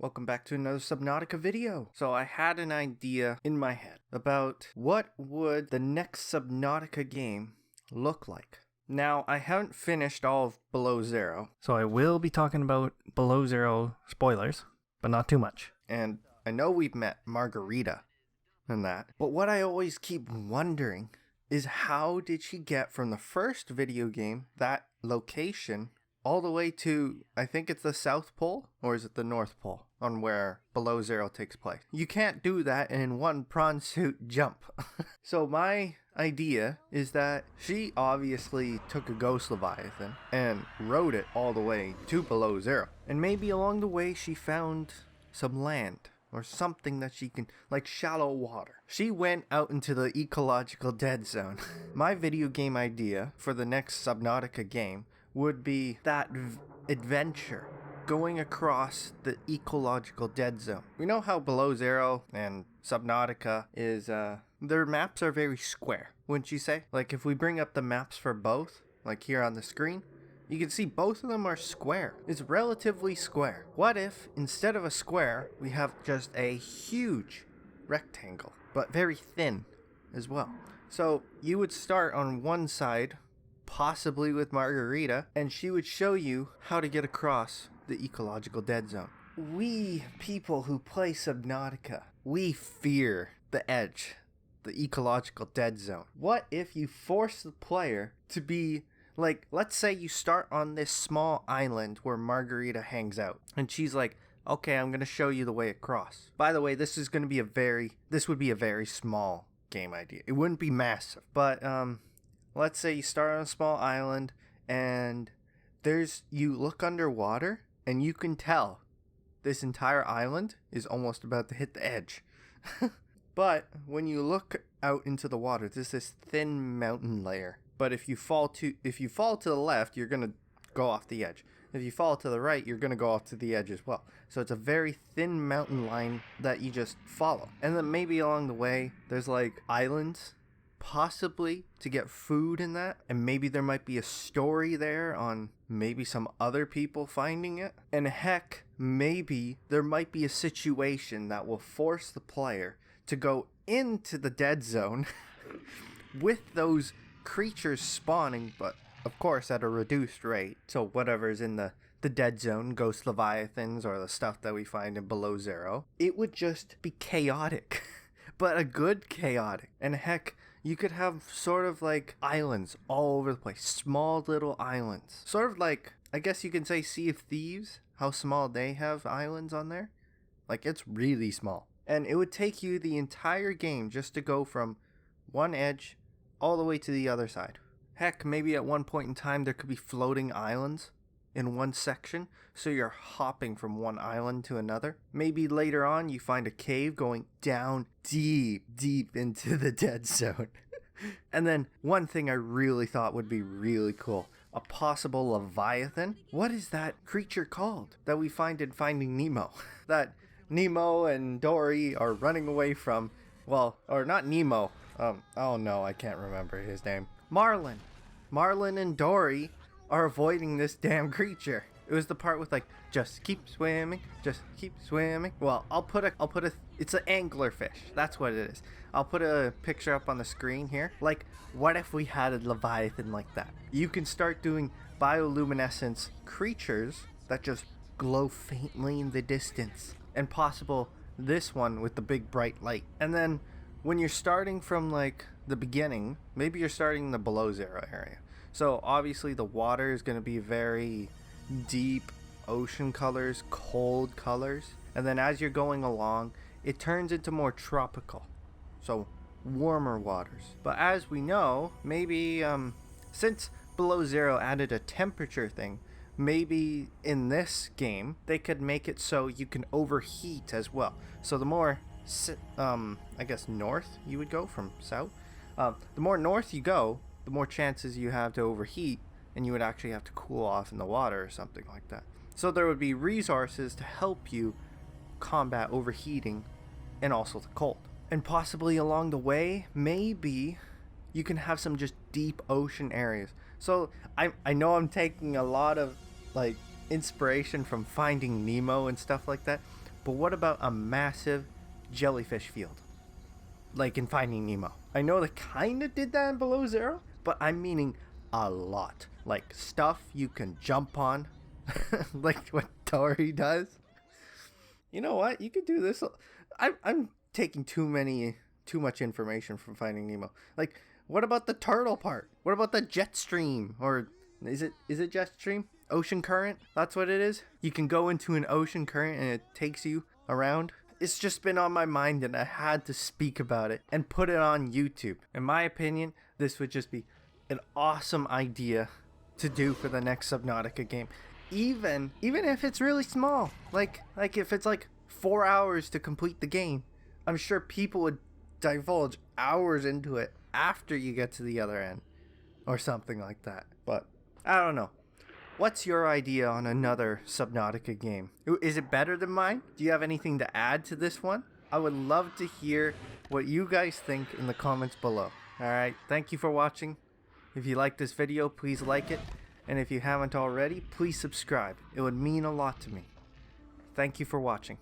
Welcome back to another Subnautica video. So I had an idea in my head about what would the next Subnautica game look like. Now, I haven't finished all of Below Zero. So I will be talking about Below Zero spoilers, but not too much. And I know we've met Margarita and that. But what I always keep wondering is how did she get from the first video game, that location, all the way to, I think it's the South Pole, or is it the North Pole, on where Below Zero takes place. You can't do that in one prawn suit jump. So my idea is that she obviously took a ghost Leviathan and rode it all the way to Below Zero. And maybe along the way she found some land or something that she can, like shallow water. She went out into the ecological dead zone. My video game idea for the next Subnautica game would be that adventure going across the ecological dead zone. We know how Below Zero and Subnautica is, their maps are very square, wouldn't you say? Like if we bring up the maps for both, like here on the screen, you can see both of them are square. It's relatively square. What if instead of a square, we have just a huge rectangle, but very thin as well? So you would start on one side, possibly with Margarita, and she would show you how to get across the ecological dead zone. We people who play Subnautica, we fear the edge, the ecological dead zone. What if you force the player to be like, let's say you start on this small island where Margarita hangs out, and she's like, okay, I'm going to show you the way across. By the way, this would be a very small game idea. It wouldn't be massive, but let's say you start on a small island and you look underwater and you can tell this entire island is almost about to hit the edge. But when you look out into the water, there's this thin mountain layer. But if you fall to the left, you're going to go off the edge. If you fall to the right, you're going to go off to the edge as well. So it's a very thin mountain line that you just follow. And then maybe along the way, there's like islands, possibly to get food in that, and maybe there might be a story there on maybe some other people finding it, and heck, maybe there might be a situation that will force the player to go into the dead zone with those creatures spawning, but of course at a reduced rate. So whatever's in the dead zone, ghost leviathans or the stuff that we find in Below Zero, it would just be chaotic. But a good chaotic. And heck, you could have sort of like islands all over the place. Small little islands. Sort of like, I guess you can say Sea of Thieves. How small they have islands on there. Like it's really small. And it would take you the entire game just to go from one edge all the way to the other side. Heck, maybe at one point in time there could be floating islands in one section, so you're hopping from one island to another. Maybe later on you find a cave going down deep into the dead zone. And then one thing I really thought would be really cool, a possible Leviathan. What is that creature called that we find in Finding Nemo? That Nemo and Dory are running away from, well, or not Nemo. Oh no, I can't remember his name. Marlin. Marlin and Dory are avoiding this damn creature. It was the part with like, just keep swimming, just keep swimming. Well, it's an anglerfish. That's what it is. I'll put a picture up on the screen here. Like, what if we had a Leviathan like that? You can start doing bioluminescence creatures that just glow faintly in the distance. And possible this one with the big bright light. And then when you're starting from like the beginning, maybe you're starting in the Below Zero area. So obviously the water is going to be very deep ocean colors, cold colors. And then as you're going along, it turns into more tropical. So warmer waters. But as we know, maybe since Below Zero added a temperature thing, maybe in this game they could make it so you can overheat as well. So the more I guess north you would go from south. The more north you go, the more chances you have to overheat, and you would actually have to cool off in the water or something like that. So there would be resources to help you combat overheating and also the cold. And possibly along the way, maybe you can have some just deep ocean areas. So I know I'm taking a lot of like inspiration from Finding Nemo and stuff like that, But what about a massive jellyfish field? Like in Finding Nemo. I know they kind of did that in Below Zero, but I'm meaning a lot. Like stuff you can jump on, like what Dory does. You know what? You could do this. I'm taking too much information from Finding Nemo. Like, what about the turtle part? What about the jet stream? Or is it jet stream? Ocean current? That's what it is? You can go into an ocean current and it takes you around. It's just been on my mind and I had to speak about it and put it on YouTube. In my opinion, this would just be an awesome idea to do for the next Subnautica game. Even if it's really small. Like if it's like 4 hours to complete the game, I'm sure people would divulge hours into it after you get to the other end or something like that. But I don't know. What's your idea on another Subnautica game? Is it better than mine? Do you have anything to add to this one? I would love to hear what you guys think in the comments below. Alright, thank you for watching. If you like this video, please like it. And if you haven't already, please subscribe. It would mean a lot to me. Thank you for watching.